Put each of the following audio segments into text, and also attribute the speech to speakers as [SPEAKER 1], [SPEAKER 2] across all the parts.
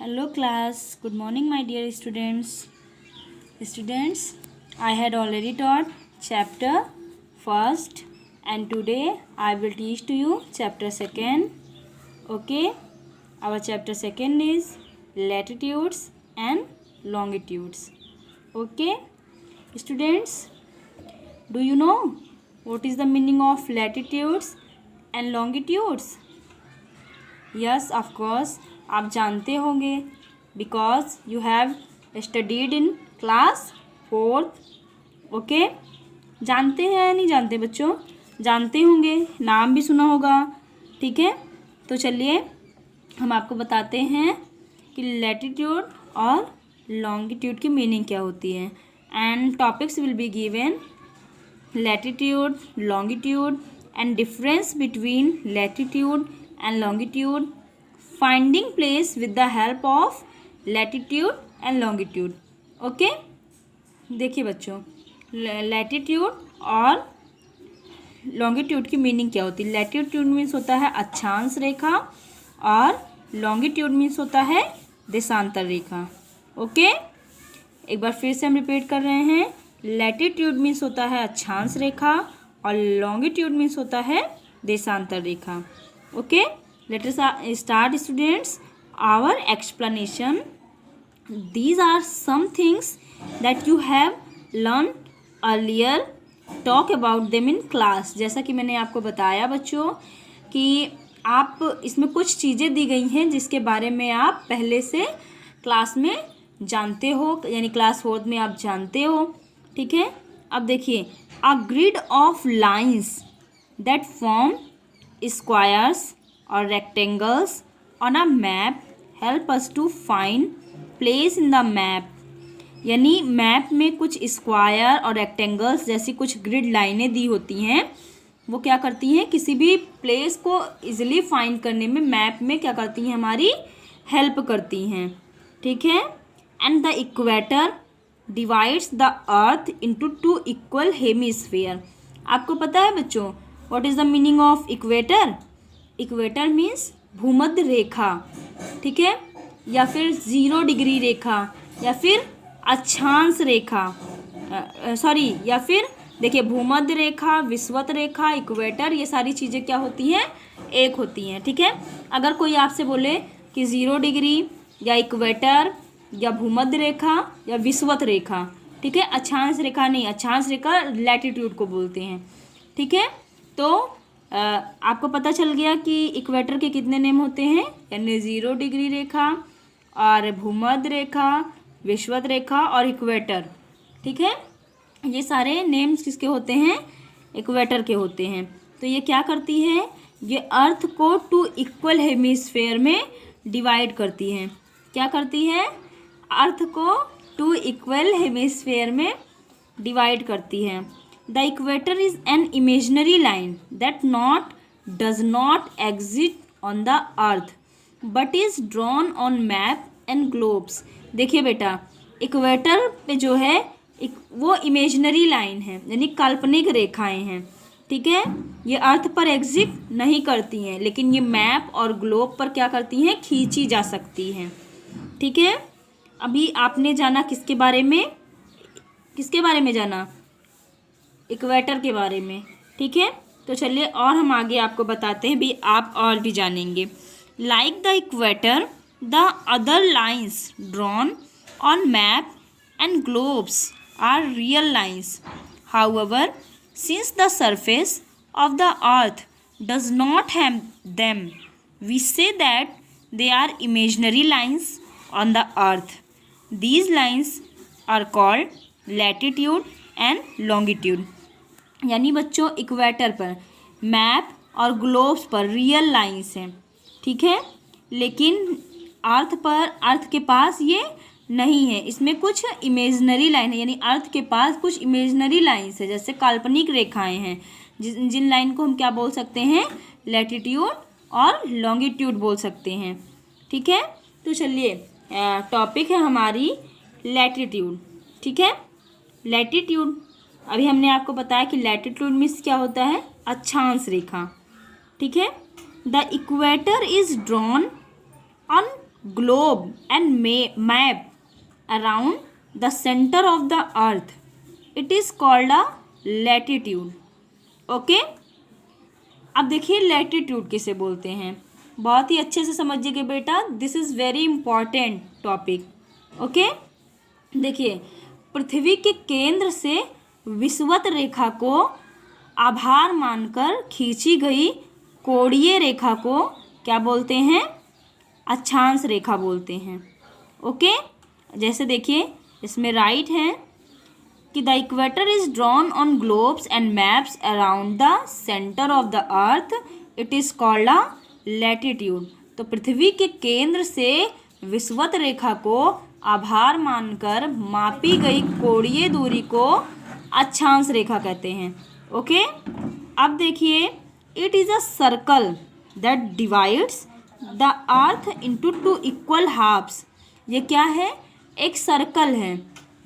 [SPEAKER 1] Hello class, good morning my dear students. Students, I had already taught chapter first and today I will teach to you chapter second. Okay, our chapter second is latitudes and longitudes. Okay, students, do you know what is the meaning of latitudes and longitudes? Yes, of course, आप जानते होंगे because you have studied in class fourth. Okay, जानते हैं या नहीं जानते बच्चों? जानते होंगे, नाम भी सुना होगा. ठीक है, तो चलिए हम आपको बताते हैं कि लैटिट्यूड और लॉन्गिट्यूड की मीनिंग क्या होती है. And topics will be given latitude, longitude and difference between latitude and longitude, finding place with the help of latitude and longitude. Okay, देखिए बच्चों, लैटिट्यूड और लॉन्गिट्यूड की मीनिंग क्या होती है. लैटिट्यूड मीन्स होता है अक्षांश रेखा और लॉन्गिट्यूड मीन्स होता है देशांतर रेखा. ओके, एक बार फिर से हम रिपीट कर रहे हैं. लैटिट्यूड मीन्स होता है अक्षांश रेखा और लॉन्गिट्यूड मीन्स होता है देशांतर रेखा. Okay, let us start students our explanation. These are some things that you have learned earlier. Talk about them in class. जैसा कि मैंने आपको बताया बच्चों कि आप इसमें कुछ चीज़ें दी गई हैं जिसके बारे में आप पहले से क्लास में जानते हो, यानी क्लास फोर्थ में आप जानते हो. ठीक है, अब देखिए, a grid of lines that form squares or rectangles on a map help us to find place in the map. यानी मैप में कुछ स्क्वायर और रेक्टेंगल्स जैसी कुछ ग्रिड लाइनें दी होती हैं, वो क्या करती हैं, किसी भी प्लेस को इजीली फाइंड करने में मैप में क्या करती हैं, हमारी हेल्प करती हैं. ठीक है, and the equator divides the earth into 2 equal hemisphere. आपको पता है बच्चों what is the meaning of equator? Equator means भूमध्य रेखा. ठीक है, या फिर 0 डिग्री रेखा या फिर अक्षांश रेखा, या फिर देखिए भूमध्य रेखा, विषुवत रेखा, इक्वेटर, ये सारी चीज़ें क्या होती हैं, एक होती हैं. ठीक है, अगर कोई आपसे बोले कि 0 डिग्री या इक्वेटर या भूमध्य रेखा या विषुवत रेखा, ठीक है, अक्षांश रेखा नहीं, अक्षांश रेखा लैटिट्यूड को बोलते हैं. ठीक है, तो आपको पता चल गया कि इक्वेटर के कितने नेम होते हैं, यानी 0 डिग्री रेखा और भूमध्य रेखा, विषुवत रेखा और इक्वेटर. ठीक है, ये सारे नेम्स किसके होते हैं, इक्वेटर के होते हैं. तो ये क्या करती है, ये अर्थ को 2 इक्वल हेमिस्फीयर में डिवाइड करती हैं. क्या करती है, अर्थ को 2 इक्वल हेमिस्फीयर में डिवाइड करती है. The equator is an imaginary line that does not exist on the earth but is drawn on map and globes. देखिए बेटा, इक्वेटर पे जो है वो इमेजिनरी लाइन है, यानी काल्पनिक रेखाएं हैं. ठीक है, ये अर्थ पर एग्जिस्ट नहीं करती हैं, लेकिन ये मैप और ग्लोब पर क्या करती हैं, खींची जा सकती हैं. ठीक है, अभी आपने जाना किसके बारे में जाना, इक्वेटर के बारे में. ठीक है, तो चलिए और हम आगे आपको बताते हैं भी, आप और भी जानेंगे. Like the equator the other lines drawn on map and globes are real lines. However since the surface of the earth does not have them we say that they are imaginary lines on the earth. These lines are called latitude and longitude. यानी बच्चों, equator पर map और globes पर real lines हैं. ठीक है, लेकिन अर्थ के पास ये नहीं है, इसमें कुछ इमेजिनरी लाइन है, यानी अर्थ के पास कुछ इमेजिनरी लाइंस है, जैसे काल्पनिक रेखाएं हैं, जिन लाइन को हम क्या बोल सकते हैं, लैटिट्यूड और लॉन्गिट्यूड बोल सकते हैं. ठीक है, तो चलिए टॉपिक है हमारी लैटिट्यूड. ठीक है, लैटिट्यूड अभी हमने आपको बताया कि लैटिट्यूड मीन्स क्या होता है, अक्षांश रेखा. ठीक है, the equator is drawn on globe and map around the center of the earth, it is called a latitude. Okay, अब देखिए लैटिट्यूड किसे बोलते हैं, बहुत ही अच्छे से समझिएगा बेटा, this is very important topic. Okay, देखिए पृथ्वी के केंद्र से विषुवत रेखा को आधार मानकर खींची गई कोणीय रेखा को क्या बोलते हैं, अक्षांश रेखा बोलते हैं. ओके, जैसे देखिए इसमें राइट है कि the equator is drawn on globes and maps around the centre of the earth, it is called a latitude. तो पृथ्वी के केंद्र से विषुवत रेखा को आधार मानकर मापी गई कोणीय दूरी को अक्षांश रेखा कहते हैं. ओके, अब देखिए it is a circle that divides the earth into two equal halves. ये क्या है, एक सर्कल है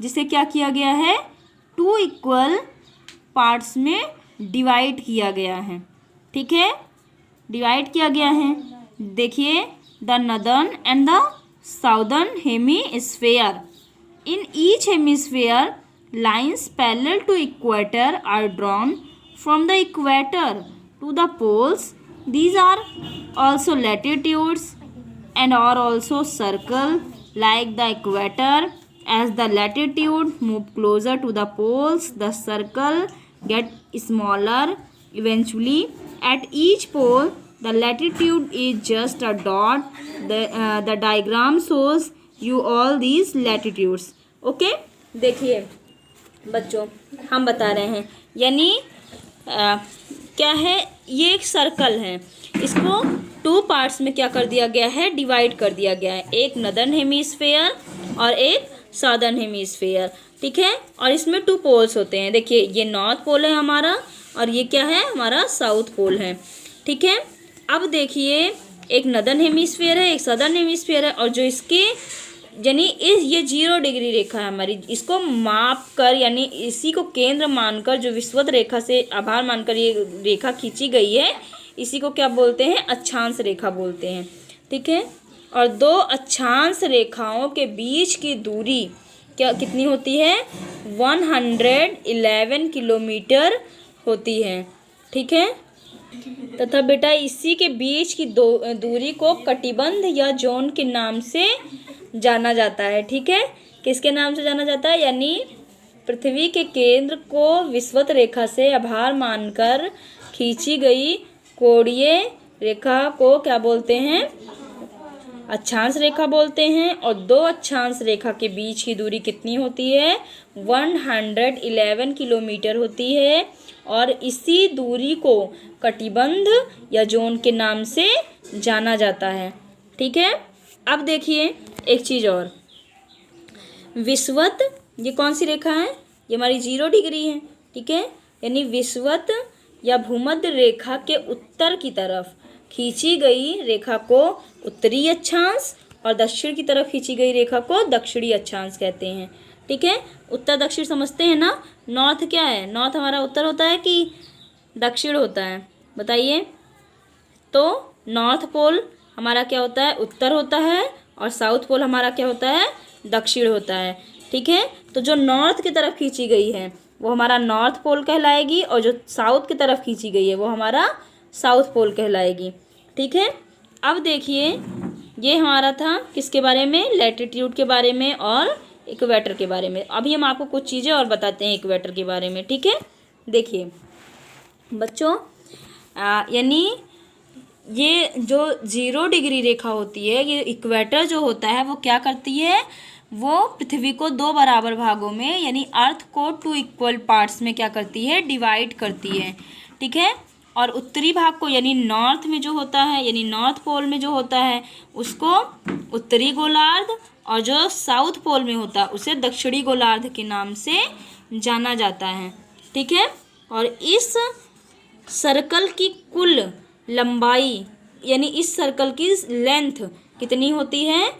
[SPEAKER 1] जिसे क्या किया गया है, टू इक्वल पार्ट्स में डिवाइड किया गया है. ठीक है, डिवाइड किया गया है. देखिए the northern and the southern hemisphere, in each hemisphere lines parallel to equator are drawn from the equator to the poles. These are also latitudes and are also circle like the equator. As the latitude move closer to the poles, the circle get smaller. Eventually, at each pole, the latitude is just a dot. The diagram shows you all these latitudes. Okay? देखिए बच्चों, हम बता रहे हैं यानी क्या है, ये एक सर्कल है, इसको टू पार्ट्स में क्या कर दिया गया है, डिवाइड कर दिया गया है. एक नॉर्दर्न हेमीस्फीयर और एक साउदर्न हेमीस्फीयर. ठीक है, और इसमें टू पोल्स होते हैं. देखिए ये नॉर्थ पोल है हमारा और ये क्या है, हमारा साउथ पोल है. ठीक है, अब देखिए एक नॉर्दर्न हेमीस्फीयर है, एक साउदर्न हेमीस्फीयर है, और जो इसके यानी ये 0 डिग्री रेखा है हमारी, इसको माप कर यानी इसी को केंद्र मानकर जो विषुवत रेखा से आधार मानकर ये रेखा खींची गई है, इसी को क्या बोलते हैं, अक्षांश रेखा बोलते हैं. ठीक है, और दो अक्षांश रेखाओं के बीच की दूरी क्या कितनी होती है, 111 किलोमीटर होती है. ठीक है, तथा बेटा इसी के बीच की दूरी को कटिबंध या जोन के नाम से जाना जाता है. ठीक है, किसके नाम से जाना जाता है, यानी पृथ्वी के केंद्र को विषुवत रेखा से आधार मानकर खींची गई कोणीय रेखा को क्या बोलते हैं, अक्षांश रेखा बोलते हैं. और दो अक्षांश रेखा के बीच की दूरी कितनी होती है, 111 किलोमीटर होती है. और इसी दूरी को कटिबंध या जोन के नाम से जाना जाता है. ठीक है, अब देखिए एक चीज़ और, विषुवत ये कौन सी रेखा है, ये हमारी 0 डिग्री है. ठीक है, यानी विषुवत या भूमध्य रेखा के उत्तर की तरफ खींची गई रेखा को उत्तरी अक्षांश और दक्षिण की तरफ खींची गई रेखा को दक्षिणी अक्षांश कहते हैं. ठीक है, उत्तर दक्षिण समझते हैं ना, नॉर्थ क्या है, नॉर्थ हमारा उत्तर होता है कि दक्षिण होता है, बताइए. तो नॉर्थ पोल हमारा क्या होता है, उत्तर होता है, और साउथ पोल हमारा क्या होता है, दक्षिण होता है. ठीक है, तो जो नॉर्थ की तरफ खींची गई है वो हमारा नॉर्थ पोल कहलाएगी, और जो साउथ की तरफ खींची गई है वो हमारा साउथ पोल कहलाएगी. ठीक है, अब देखिए ये हमारा था किसके बारे में, लैटिट्यूड के बारे में और इक्वेटर के बारे में. अभी हम आपको कुछ चीज़ें और बताते हैं इक्वेटर के बारे में. ठीक है, देखिए बच्चों, यानी ये जो 0 डिग्री रेखा होती है, ये इक्वेटर जो होता है वो क्या करती है, वो पृथ्वी को 2 बराबर भागों में यानी अर्थ को 2 इक्वल पार्ट्स में क्या करती है, डिवाइड करती है. ठीक है, और उत्तरी भाग को यानी नॉर्थ में जो होता है, यानी नॉर्थ पोल में जो होता है उसको उत्तरी गोलार्ध, और जो साउथ पोल में होता है उसे दक्षिणी गोलार्ध के नाम से जाना जाता है. ठीक है, और इस सर्कल की कुल लंबाई यानी इस सर्कल की लेंथ कितनी होती है,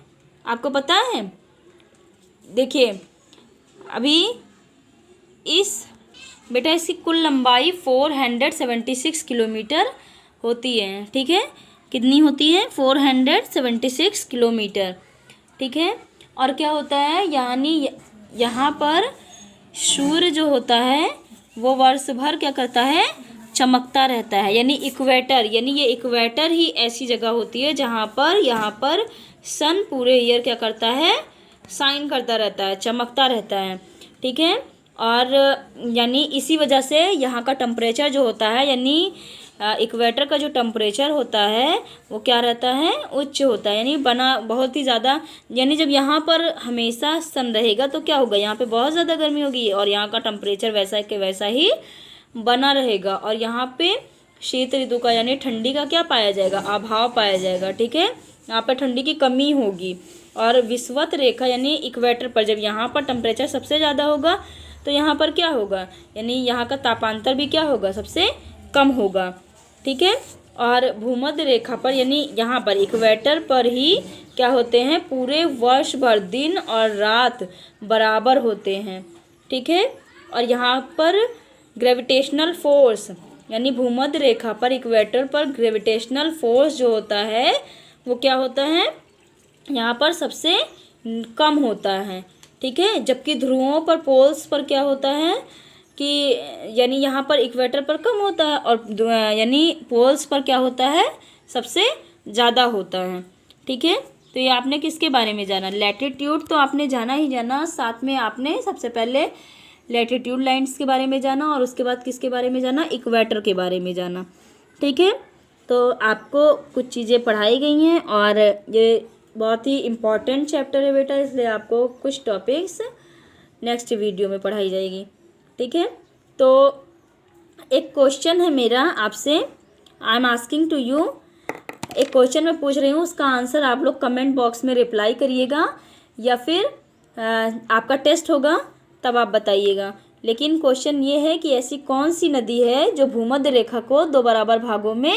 [SPEAKER 1] आपको पता है. देखिए अभी इस बेटा इसकी कुल लंबाई 476 किलोमीटर होती है. ठीक है, कितनी होती है 476 किलोमीटर। ठीक है, और क्या होता है, यानी यहाँ पर सूर्य जो होता है वो वर्ष भर क्या करता है, चमकता रहता है। यानी इक्वेटर, यानी ये इक्वेटर ही ऐसी जगह होती है जहाँ पर यहाँ पर सन पूरे ईयर क्या करता है, शाइन करता रहता है, चमकता रहता है। ठीक है, और यानी इसी वजह से यहाँ का टेम्परेचर जो होता है, यानी इक्वेटर का जो टेम्परेचर होता है वो क्या रहता है, उच्च होता है, यानी बना बहुत ही ज़्यादा। यानी जब यहाँ पर हमेशा सन रहेगा तो क्या होगा, यहाँ पे बहुत ज़्यादा गर्मी होगी और यहाँ का टेम्परेचर वैसा के वैसा ही बना रहेगा। और यहाँ पे शीत ऋतु का यानी ठंडी का क्या पाया जाएगा, अभाव पाया जाएगा। ठीक है, यहाँ पर ठंडी की कमी होगी। और विषुवत रेखा यानी इक्वेटर पर जब यहाँ पर टेम्परेचर सबसे ज़्यादा होगा तो यहाँ पर क्या होगा, यानी यहाँ का तापांतर भी क्या होगा, सबसे कम होगा। ठीक है, और भूमध्य रेखा पर यानी यहाँ पर इक्वेटर पर ही क्या होते हैं, पूरे वर्ष भर दिन और रात बराबर होते हैं। ठीक है, और यहाँ पर ग्रेविटेशनल फोर्स यानी भूमध्य रेखा पर इक्वेटर पर ग्रेविटेशनल फोर्स जो होता है वो क्या होता है, यहाँ पर सबसे कम होता है। ठीक है, जबकि ध्रुवों पर पोल्स पर क्या होता है कि यानी यहाँ पर इक्वेटर पर कम होता है और यानी पोल्स पर क्या होता है, सबसे ज़्यादा होता है। ठीक है, तो ये आपने किसके बारे में जाना, लैटिट्यूड तो आपने जाना ही जाना, साथ में आपने सबसे पहले लैटिट्यूड लाइन्स के बारे में जाना और उसके बाद किसके बारे में जाना, इक्वेटर के बारे में जाना। ठीक है, तो आपको कुछ चीज़ें पढ़ाई गई हैं और ये बहुत ही इम्पॉर्टेंट चैप्टर है बेटा, इसलिए आपको कुछ टॉपिक्स नेक्स्ट वीडियो में पढ़ाई जाएगी। ठीक है, तो एक क्वेश्चन है मेरा आपसे, I am asking to you, एक क्वेश्चन मैं पूछ रही हूँ, उसका आंसर आप लोग कमेंट बॉक्स में रिप्लाई करिएगा या फिर आपका टेस्ट होगा तब आप बताइएगा। लेकिन क्वेश्चन ये है कि ऐसी कौन सी नदी है जो भूमध्य रेखा को 2 बराबर भागों में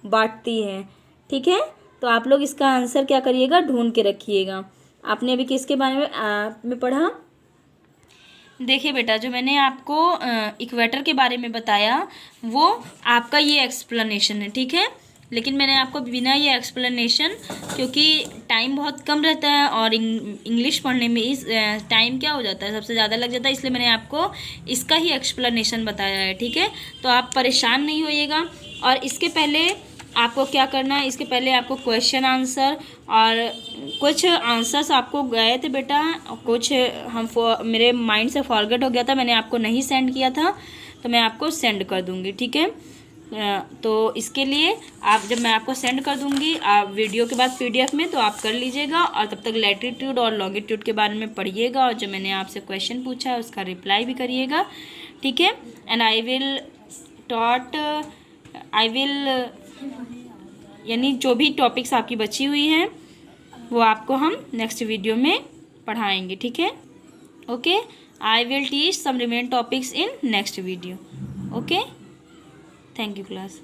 [SPEAKER 1] बांटती है। ठीक है, तो आप लोग इसका आंसर क्या करिएगा, ढूंढ के रखिएगा। आपने अभी किसके बारे में पढ़ा, देखिए बेटा, जो मैंने आपको इक्वेटर के बारे में बताया वो आपका ये एक्सप्लेनेशन है। ठीक है, लेकिन मैंने आपको बिना ये एक्सप्लेनेशन, क्योंकि टाइम बहुत कम रहता है और इंग्लिश पढ़ने में इस टाइम क्या हो जाता है, सबसे ज़्यादा लग जाता है, इसलिए मैंने आपको इसका ही एक्सप्लेनेशन बताया है। ठीक है, तो आप परेशान नहीं होइएगा। और इसके पहले आपको क्या करना है, इसके पहले आपको क्वेश्चन आंसर और कुछ आंसर्स आपको गए थे बेटा, कुछ मेरे माइंड से फॉरगेट हो गया था, मैंने आपको नहीं सेंड किया था, तो मैं आपको सेंड कर दूँगी। ठीक है, तो इसके लिए आप जब मैं आपको सेंड कर दूँगी आप वीडियो के बाद PDF में, तो आप कर लीजिएगा और तब तक लैटिट्यूड और लॉन्गिट्यूड के बारे में पढ़िएगा और जो मैंने आपसे क्वेश्चन पूछा है उसका रिप्लाई भी करिएगा। ठीक है, एंड आई विल यानी जो भी टॉपिक्स आपकी बची हुई हैं वो आपको हम नेक्स्ट वीडियो में पढ़ाएंगे। ठीक है, okay, I will teach some remain topics in next video. Okay, thank you class.